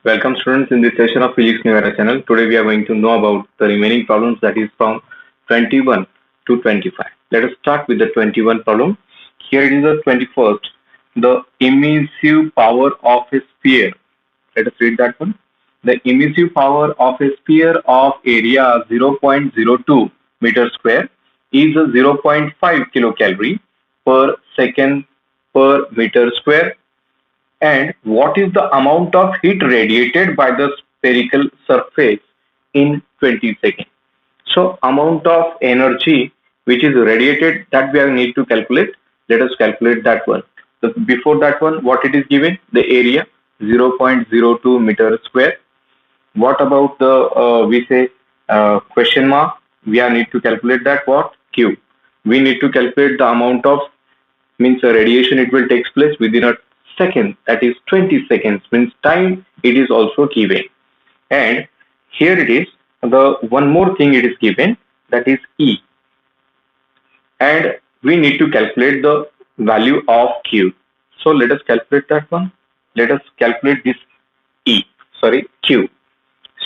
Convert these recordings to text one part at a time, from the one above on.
Welcome students in this session of Physics New Era channel. Today we are going to know about the remaining problems, that is from 21 to 25. Let us start with the 21 problem. Here it is the 21st. The emissive power of a sphere. Let us read that one. The emissive power of a sphere of area 0.02 meter square is 0.5 kilocalorie per second per meter square, and what is the amount of heat radiated by the spherical surface in 20 seconds. So amount of energy which is radiated, that we need to calculate. Let us calculate that one. So before that one, what it is given? The area 0.02 meter square. What about the question mark? We need to calculate that what? Q. We need to calculate the amount of means radiation it will takes place within a second, that is 20 seconds, means time it is also given. And here it is, the one more thing it is given, that is E, and we need to calculate the value of Q. So let us calculate that one. Let us calculate this Q.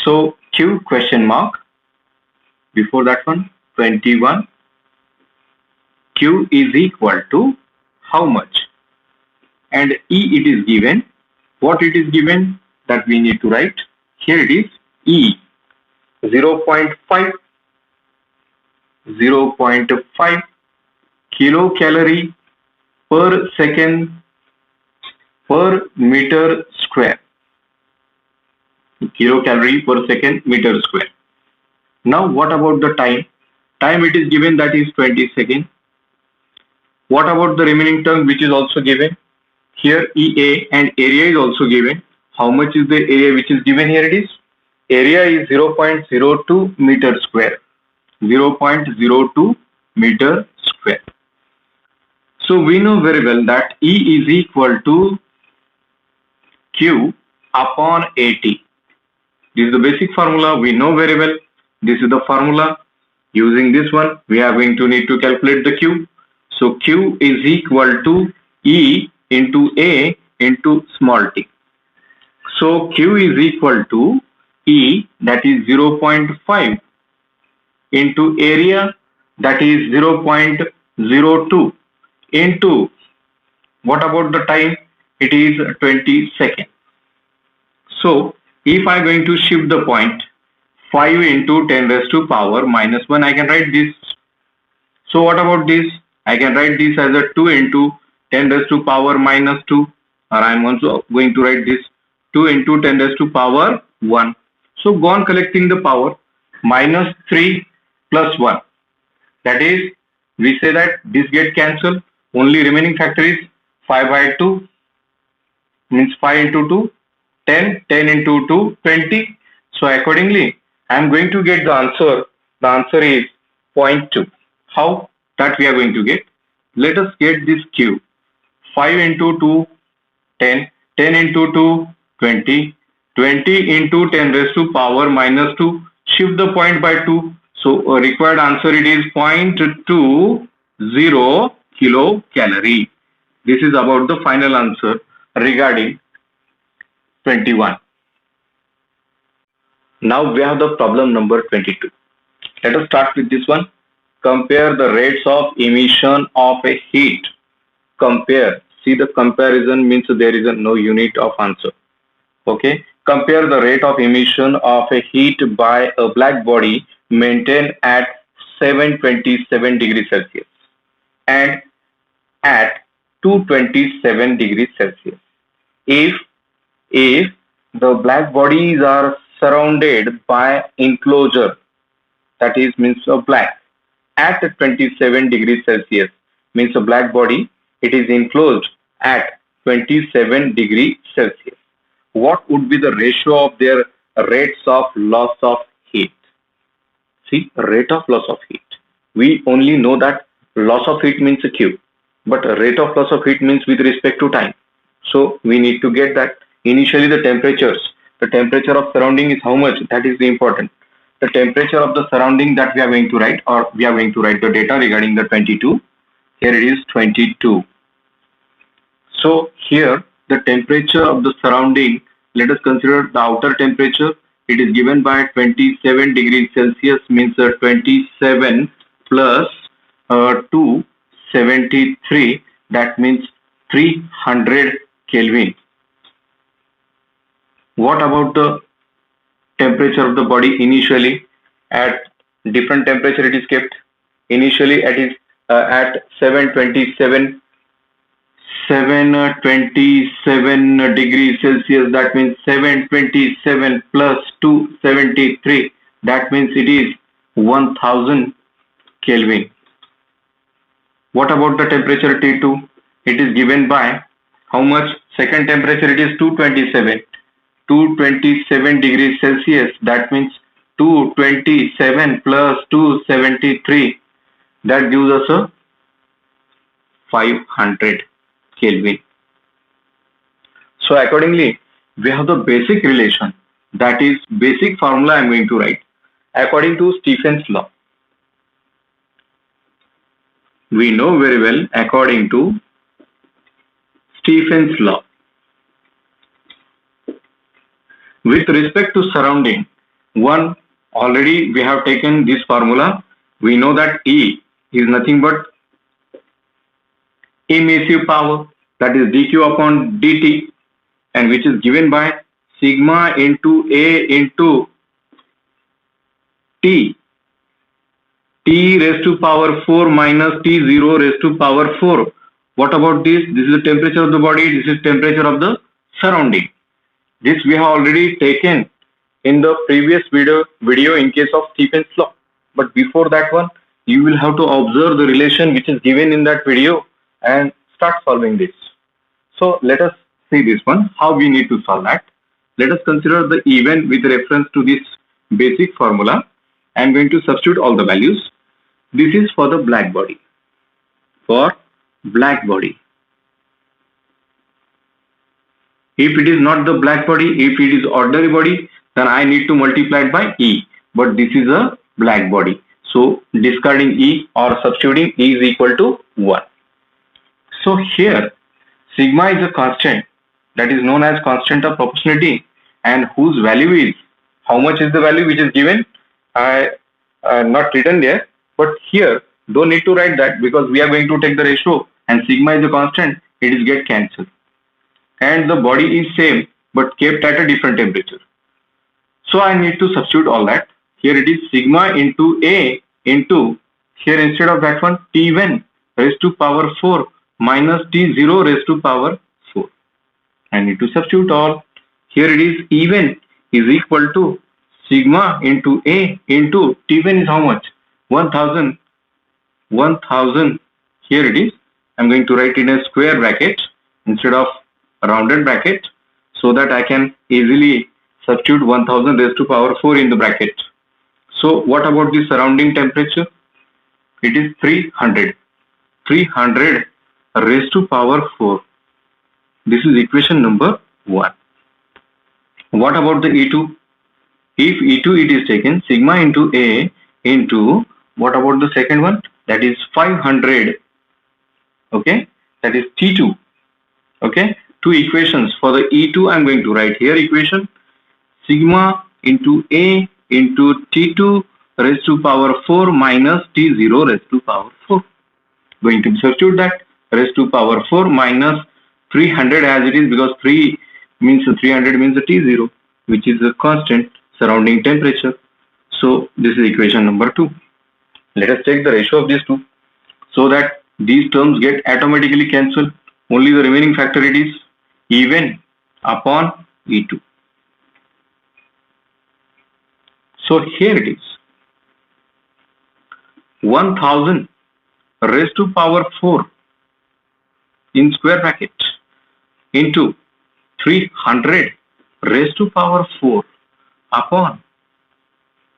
So Q question mark, before that one 21, Q is equal to how much? And E it is given. What it is given, that we need to write. Here it is E 0.5 kilocalorie per second per meter square. Kilocalorie per second meter square. Now what about the time? Time it is given, that is 20 seconds. What about the remaining term which is also given? Here EA and area is also given. How much is the area which is given? Here it is. Area is 0.02 meter square. 0.02 meter square. So we know very well that E is equal to Q upon AT. This is the basic formula. We know very well. This is the formula. Using this one, we are going to need to calculate the Q. So Q is equal to E into A into small t. So Q is equal to E, that is 0.5 into area, that is 0.02 into, what about the time? It is 20 seconds. So if I am going to shift the point, 5 into 10 raised to power minus 1, I can write this. So what about this? I can write this as a 2 into 10 raised to power minus 2, or I am also going to write this 2 into 10 raised to power 1. So go on collecting the power. Minus 3 plus 1. That is, we say that this get cancelled. Only remaining factor is 5 by 2. Means 5 into 2, 10. 10 into 2, 20. So accordingly, I am going to get the answer. The answer is 0.2. How? That we are going to get. Let us get this Q. 5 into 2, 10. 10 into 2, 20. 20 into 10 raised to power minus 2. Shift the point by 2. So required answer it is 0.20 kilocalorie. This is about the final answer regarding 21. Now we have the problem number 22. Let us start with this one. Compare the rates of emission of a heat. Compare. See, the comparison means there is no unit of answer. Okay. Compare the rate of emission of a heat by a black body maintained at 727 degrees Celsius and at 227 degrees Celsius. If the black bodies are surrounded by enclosure, that is means of black, at 27 degrees Celsius, means a black body, it is enclosed at 27 degrees Celsius. What would be the ratio of their rates of loss of heat? See, rate of loss of heat. We only know that loss of heat means a Q, but rate of loss of heat means with respect to time. So we need to get that. Initially the temperature of surrounding is how much? That is the important. The temperature of the surrounding that we are going to write, or we are going to write the data regarding the 22. Here it is 22. So here the temperature of the surrounding let us consider the outer temperature. It is given by 27 degrees Celsius, means 27 plus 273, that means 300 Kelvin. What about the temperature of the body initially? At different temperature it is kept. Initially it is at 727 degrees Celsius, that means 727 plus 273, that means it is 1000 Kelvin. What about the temperature T2? It is given by how much? Second temperature it is 227 degrees Celsius, that means 227 plus 273, that gives us a 500 Kelvin. So accordingly, we have the basic relation, that is basic formula I am going to write. According to Stephen's law, we know very well, according to Stephen's law, with respect to surrounding, one, already we have taken this formula. We know that E is nothing but emissive power, that is dq upon dt, and which is given by sigma into A into T raised to power 4 minus T0 raised to power 4. What about this? This is the temperature of the body, this is temperature of the surrounding. This we have already taken in the previous video in case of Stephen's law. But before that one, you will have to observe the relation which is given in that video and start solving this. So let us see this one, how we need to solve that. Let us consider the event with reference to this basic formula. I am going to substitute all the values. This is for the black body. For black body. If it is not the black body, if it is ordinary body, then I need to multiply it by E. But this is a black body. So discarding E or substituting E is equal to 1. So here sigma is a constant, that is known as constant of proportionality, and whose value is, how much is the value which is given? I not written there, but here don't need to write that because we are going to take the ratio and sigma is a constant, it is get cancelled. And the body is same but kept at a different temperature. So I need to substitute all that. Here it is sigma into A into, here instead of that one, T1 raised to power 4 minus T0 raised to power 4. I need to substitute all. Here it is even is equal to sigma into A into T1 is how much? 1000. Here it is. I'm going to write in a square bracket instead of a rounded bracket so that I can easily substitute 1000 raised to power 4 in the bracket. So what about the surrounding temperature? It is 300. 300 raised to power 4. This is equation number 1. What about the E2? If E2 it is taken sigma into A into, what about the second one? That is 500. Okay, that is T2. Okay, two equations for the E2. I'm going to write here equation sigma into A into T2 raised to power 4 minus T0 raised to power 4. Going to substitute that, raised to power 4 minus 300 as it is, because 3 means 300 means the T0, which is a constant surrounding temperature. So this is equation number 2. Let us take the ratio of these two so that these terms get automatically cancelled. Only the remaining factor it is even upon E2. So here it is 1000 raised to power 4 in square bracket into 300 raised to power 4 upon,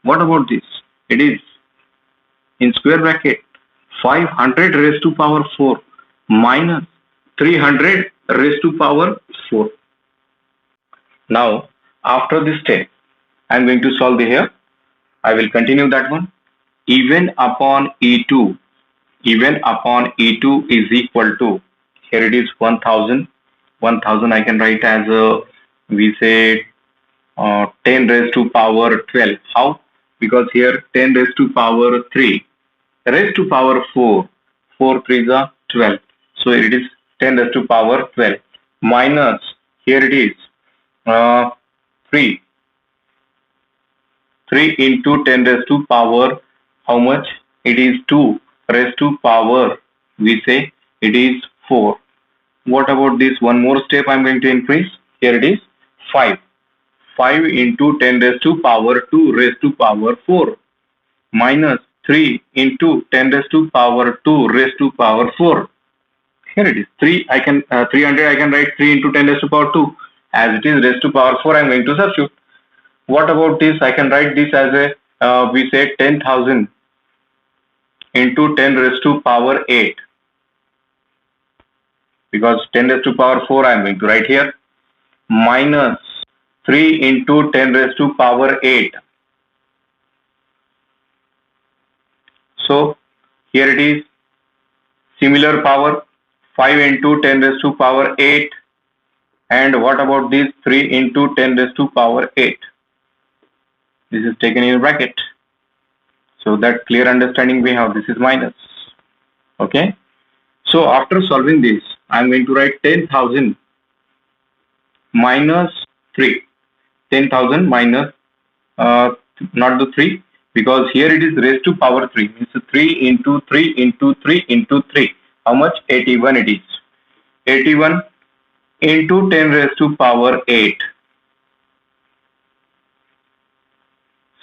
what about this? It is in square bracket 500 raised to power 4 minus 300 raised to power 4. Now after this step I am going to solve here. I will continue that one. Even upon E2. Even upon E2 is equal to, here it is 1000. 1000 I can write as we say 10 raised to power 12. How? Because here 10 raised to power 3 raised to power 4, 4 3s are 12, so it is 10 raised to power 12 minus, here it is 3 3 into 10 raised to power, how much? It is 2 raised to power, we say it is 4. What about this one more step I'm going to increase? Here it is 5. 5 into 10 raised to power 2 raised to power 4 minus 3 into 10 raised to power 2 raised to power 4. Here it is 3. I can 300. I can write 3 into 10 raised to power 2. As it is raised to power 4, I'm going to substitute. What about this? I can write this as a we say 10,000 into 10 raised to power 8. Because 10 raised to power 4 I'm going to write here minus 3 into 10 raised to power 8. So here it is similar power 5 into 10 raised to power 8, and what about this 3 into 10 raised to power 8? This is taken in bracket, so that clear understanding we have. This is minus. Okay, so after solving this, I'm going to write 10,000 minus 3. 10,000 minus not the 3, because here it is raised to power 3, means 3 into 3 into 3 into 3. How much? 81 it is. 81 into 10 raised to power 8.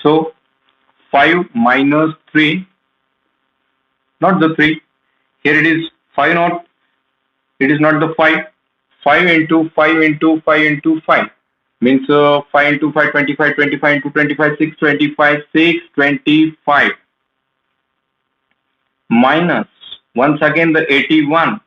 So 5 minus 3, not the 3. Here it is 5 not. It is not the 5. 5 into 5 into 5 into 5. Means 5 into 5, 25, 25 into 25, 6, 25, 6, 25. Minus, once again the 81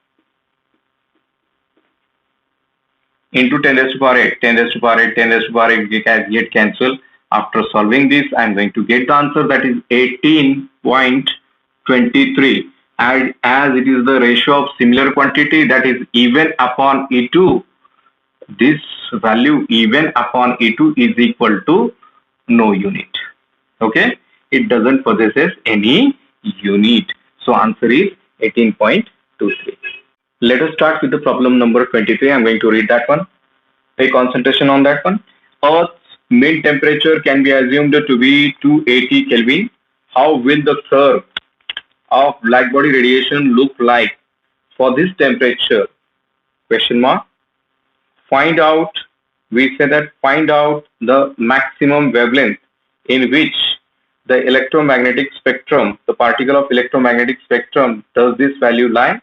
into 10 raised to power 8, 10 raised to power 8, 10 raised to power 8 get cancelled. After solving this, I am going to get the answer, that is 18.23. And as it is the ratio of similar quantity, that is even upon E2, this value even upon E2 is equal to no unit. Okay, it doesn't possesses any unit. So answer is 18.23. Let us start with the problem number 23. I'm going to read that one. Pay concentration on that one. Earth's mean temperature can be assumed to be 280 Kelvin. How will the curve of blackbody radiation look like for this temperature? Question mark. Find out, we say that find out the maximum wavelength in which the electromagnetic spectrum, the particle of electromagnetic spectrum, does this value lie?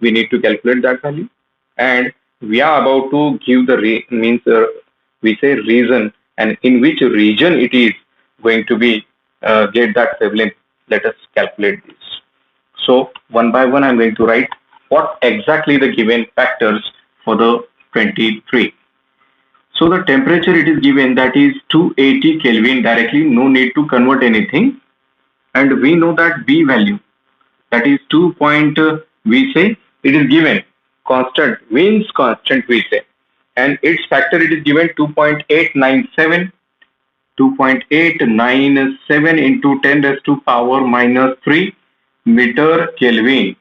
We need to calculate that value, and we are about to give the we say region, and in which region it is going to be get that wavelength. Let us calculate this. So one by one I'm going to write what exactly the given factors for the 23. So the temperature it is given, that is 280 Kelvin directly, no need to convert anything, and we know that B value, that is 2 point we say it is given constant, means constant we say, and its factor it is given 2.897. 2.897 into 10 raised to power minus 3 meter Kelvin.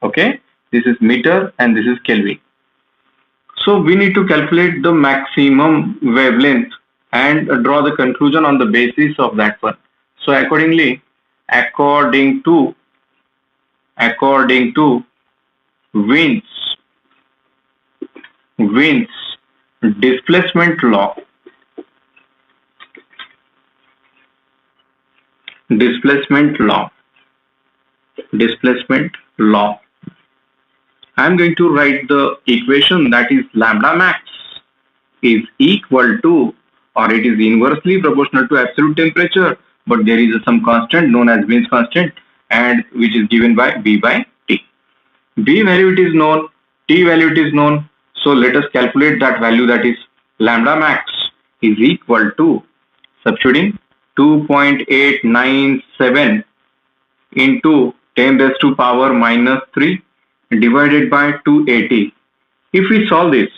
Okay, this is meter and this is Kelvin. So we need to calculate the maximum wavelength and draw the conclusion on the basis of that one. So accordingly, according to Wien's displacement law, I am going to write the equation, that is lambda max is equal to, or it is inversely proportional to absolute temperature, but there is some constant known as Wien's constant, and which is given by B by T. B value it is known, T value it is known. So let us calculate that value, that is lambda max is equal to, substituting 2.897 into 10 raised to power minus 3 divided by 280. If we solve this,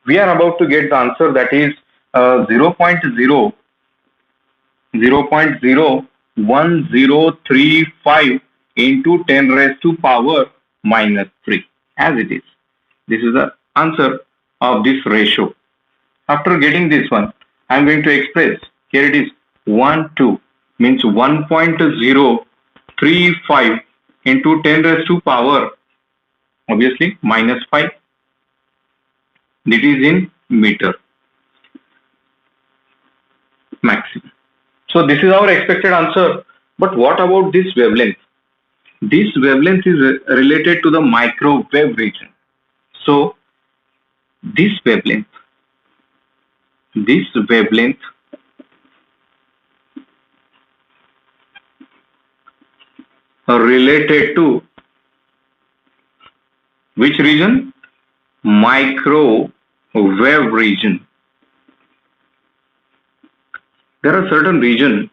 We are about to get the answer, that is 0.1035 into 10 raised to power minus 3 as it is. This is the answer of this ratio. After getting this one, I am going to express. Here it is 1, 2 means 1.035 into 10 raised to power obviously minus 5. That is in meter maximum. So this is our expected answer. But what about this wavelength? This wavelength is related to the microwave region. So this wavelength related to which region? Microwave region. There are certain regions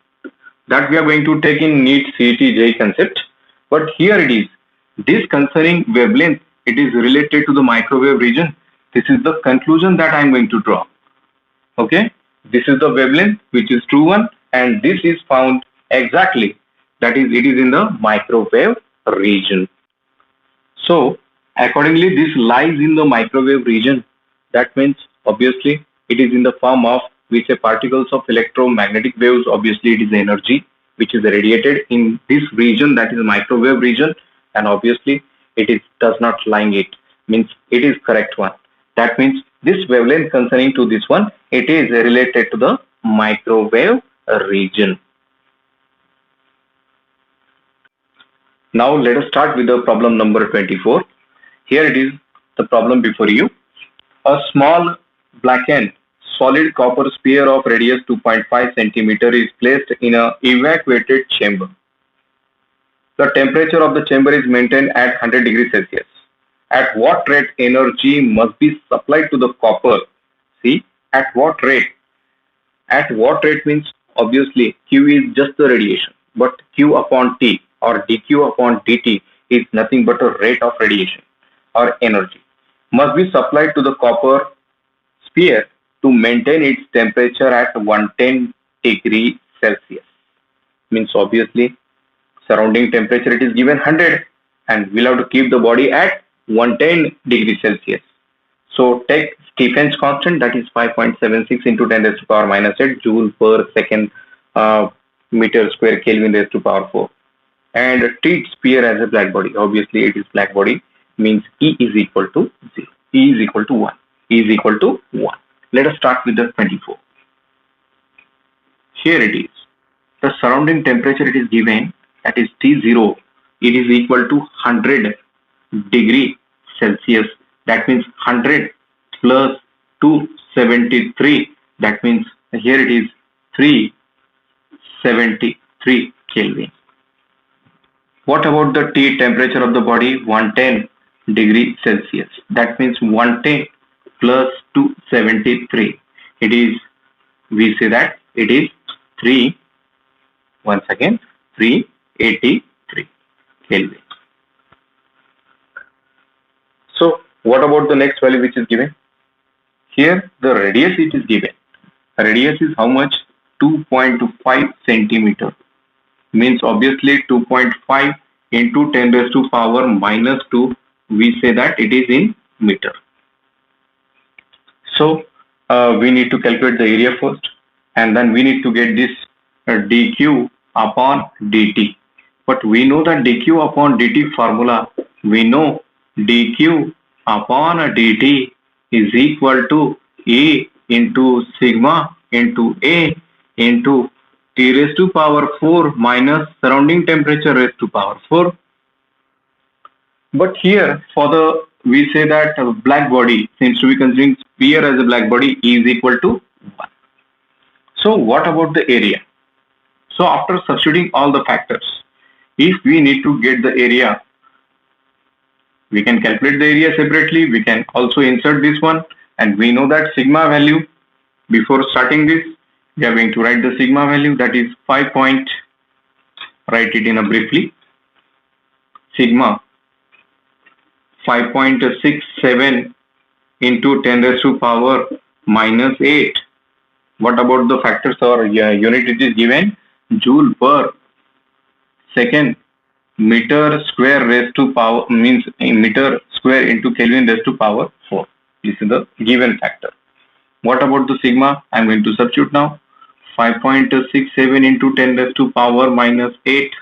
that we are going to take in NEET CET JEE concept, but here it is. This concerning wavelength, it is related to the microwave region. This is the conclusion that I am going to draw. Okay, this is the wavelength which is true one, and this is found exactly, that is, it is in the microwave region. So accordingly, this lies in the microwave region. That means obviously it is in the form of, we say, particles of electromagnetic waves. Obviously it is energy which is radiated in this region, that is microwave region, and obviously it is does not lying, it means it is correct one. That means this wavelength concerning to this one, it is related to the microwave region. Now let us start with the problem number 24. Here it is, the problem before you. A small blackened solid copper sphere of radius 2.5 centimeter is placed in a evacuated chamber. The temperature of the chamber is maintained at 100 degrees Celsius. At what rate energy must be supplied to the copper? See, at what rate? At what rate means obviously Q is just the radiation, but Q upon T or dQ upon dt is nothing but a rate of radiation or energy must be supplied to the copper sphere to maintain its temperature at 110 degrees Celsius. Means obviously surrounding temperature it is given 100, and we'll have to keep the body at 110 degrees Celsius. So take Stephen's constant, that is 5.76 into 10 raised to power minus 8 joule per second meter square Kelvin raised to power 4. And treat sphere as a black body. Obviously it is black body, means E is equal to 0. E is equal to 1. E is equal to 1. Let us start with the 24. Here it is. The surrounding temperature it is given, that is T0. It is equal to 100 degree Celsius. That means 100 plus 273. That means here it is 373 Kelvin. What about the T temperature of the body? 110 degree Celsius. That means 110 plus 273. It is, we say that it is 383 Kelvin. So what about the next value which is given? Here the radius it is given. Radius is how much? 2.5 centimeter. Means obviously 2.5 into 10 raised to power minus 2, we say that it is in meter. So we need to calculate the area first, and then we need to get this dq upon dt. But we know that dq upon dt formula, we know dq upon dt is equal to A into sigma into A into T raised to power 4 minus surrounding temperature raised to power 4. But here for the, we say that black body seems to be considering sphere as a black body, E is equal to 1. So what about the area? So after substituting all the factors, if we need to get the area, we can calculate the area separately. We can also insert this one, and we know that sigma value, before starting this, we are going to write the sigma value, that is 5 point, write it in a briefly, sigma 5.67 into 10 raised to power minus 8. What about the factors or unit it is given? Joule per second. Meter square raised to power means meter square into Kelvin raised to power 4. This is the given factor. What about the sigma? I'm going to substitute now. 5.67 into 10 raised to power minus 8.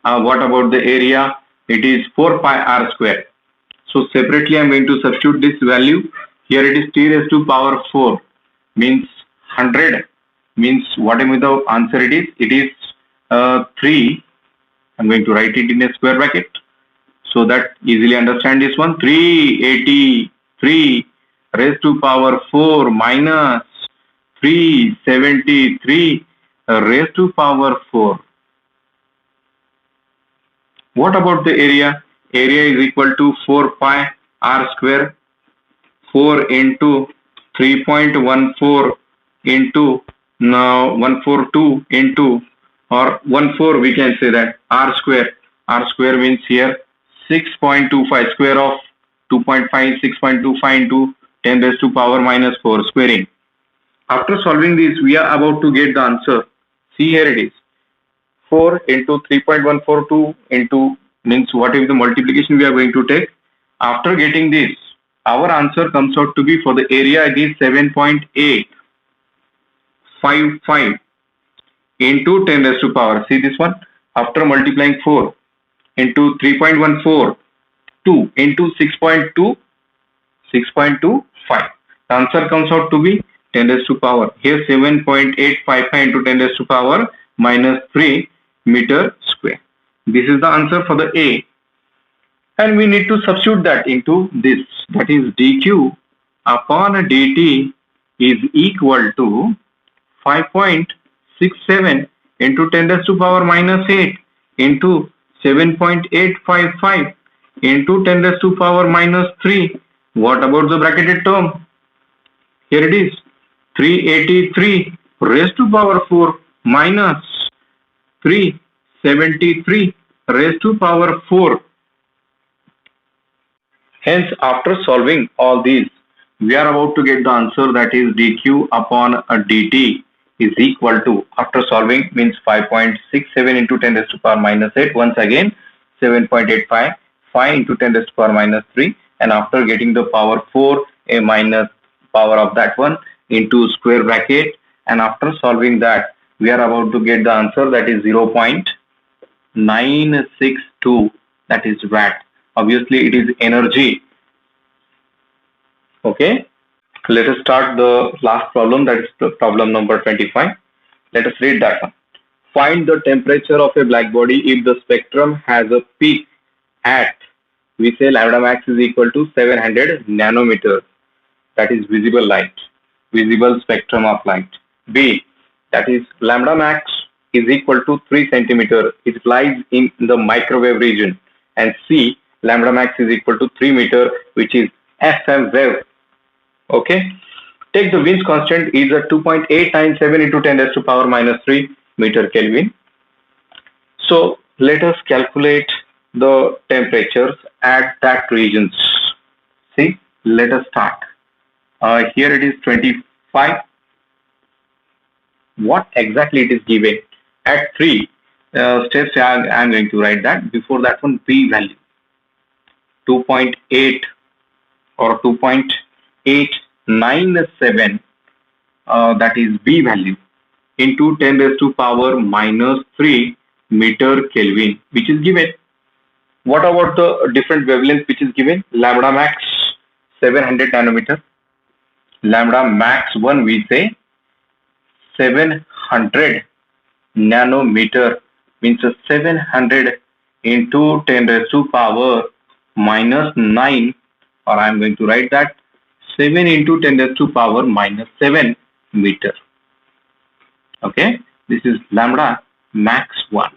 What about the area? It is 4 pi r square. So separately I'm going to substitute this value. Here it is t raised to power 4 means 100 means whatever the answer it is 3. I'm going to write it in a square bracket so that easily understand this one. 383 raised to power 4 minus 373 raised to power 4. What about the area? Area is equal to 4 pi r square. 4 into 3.14 into now 142 into or 14 we can say that r square. R square means here 6.25 square of 2.5 6.25 into 10 raised to power minus 4 squaring. After solving this we are about to get the answer. See, here it is 4 into 3.142 into means what is the multiplication we are going to take. After getting this, our answer comes out to be for the area it is 7.855 into 10 raised to power. See this one. After multiplying 4 into 3.142 into 6.25. The answer comes out to be 10 raised to power. Here 7.855 into 10 raised to power minus 3 meter square. This is the answer for the A. And we need to substitute that into this. That is dq upon dt is equal to 5.67 into 10 raised to power minus 8 into 7.855 into 10 raised to power minus 3. What about the bracketed term? Here it is 383 raised to power 4 minus 373 raised to power 4. Hence, after solving all these, we are about to get the answer, that is dq upon dt is equal to, after solving means 5.67 into 10 raised to power minus 8, once again 7.855 into 10 raised to power minus 3, and after getting the power 4, a minus power of that one into square bracket, and after solving that we are about to get the answer, that is 0.962, that is watt. Obviously it is energy. Okay, let us start the last problem, that is problem number 25. Let us read that one. Find the temperature of a black body if the spectrum has a peak at, we say lambda max is equal to 700 nanometers, that is visible light, visible spectrum of light. B, that is lambda max is equal to 3 centimeter, it lies in the microwave region. And C, lambda max is equal to 3 meter, which is FM wave. Okay, take the Wien's constant is a 2.897 into 10 raised to power minus 3 meter Kelvin. So let us calculate the temperatures at that regions. See, let us start. Here it is 25. What exactly it is given at 3 steps? I am going to write that. Before that one, B value 2.8 or 2.897, that is B value, into 10 raised to power minus 3 meter Kelvin, which is given. What about the different wavelength which is given? Lambda max 700 nanometer, lambda max 1 we say 700 nanometer means 700 into 10 raised to power minus 9, or I am going to write that 7 into 10 raised to power minus 7 meter. Okay, this is lambda max 1.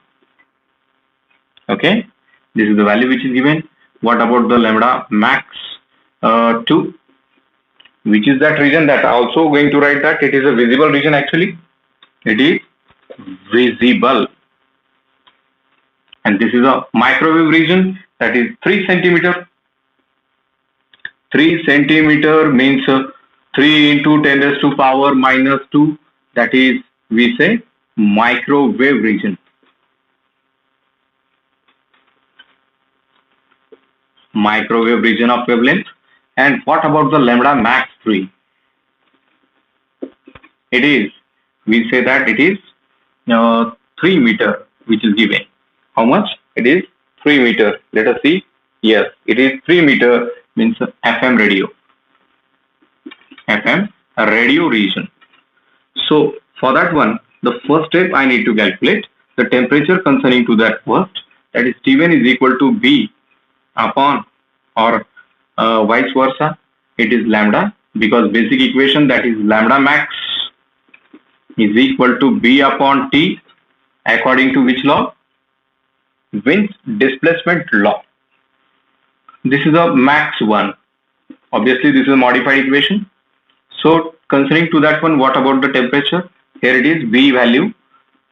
Okay, this is the value which is given. What about the lambda max 2, which is that region? That also going to write that it is a visible region. Actually it is visible, and this is a microwave region, that is 3 centimeter. 3 centimeter means 3 into 10 raised to power minus 2. That is, we say microwave region. Microwave region of wavelength. And what about the lambda max 3? It is, we say that it is 3 meter, which is given. How much? It is 3 meter. Let us see. Yes, it is 3 meter, means FM radio. FM radio region. So for that one, the first step I need to calculate the temperature concerning to that first. That is T1 is equal to B upon, or vice versa. It is lambda, because basic equation, that is lambda max is equal to B upon T, according to which law? Wind displacement law. This is a max one. Obviously, this is a modified equation. So concerning to that one, what about the temperature? Here it is, B value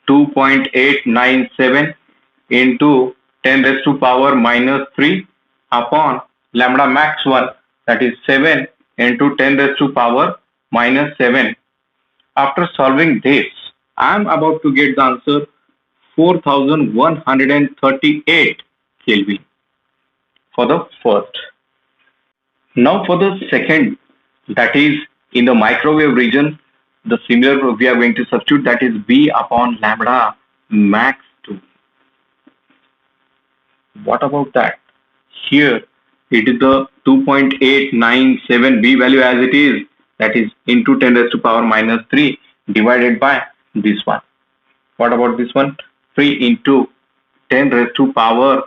2.897 into 10 raised to power minus 3 upon lambda max 1, that is 7 into 10 raised to power minus 7. After solving this, I am about to get the answer 4138 Kelvin for the first. Now for the second, that is in the microwave region, the similar we are going to substitute, that is B upon lambda max 2. What about that? Here it is the 2.897 B value as it is, that is into 10 raised to power minus 3 divided by this one. What about this one? 3 into 10 raised to power,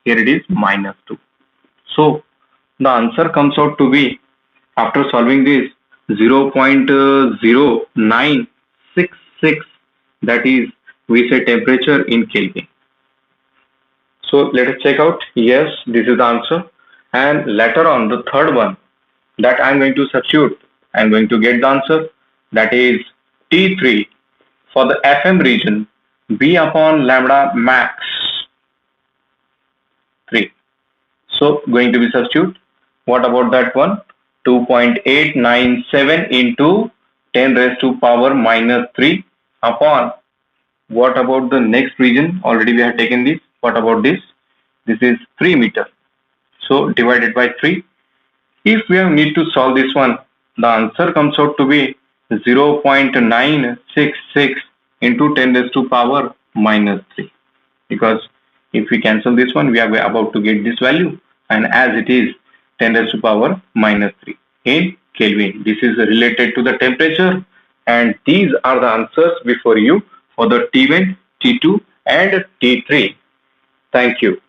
here it is minus 2. So the answer comes out to be, after solving this, 0.0966, that is, we say temperature in Kelvin. So let us check out. Yes, this is the answer. And later on, the third one that I am going to substitute, I am going to get the answer, that is T3 for the FM region, B upon lambda max 3. So going to be substitute. What about that one? 2.897 into 10 raised to power minus 3 upon, what about the next region? Already we have taken this. What about this? This is 3 meter. So divided by 3. If we need to solve this one, the answer comes out to be 0.966 into 10 raised to power minus 3. Because if we cancel this one, we are about to get this value. And as it is 10 raised to power minus 3 in Kelvin. This is related to the temperature. And these are the answers before you for the T1, T2 and T3. Thank you.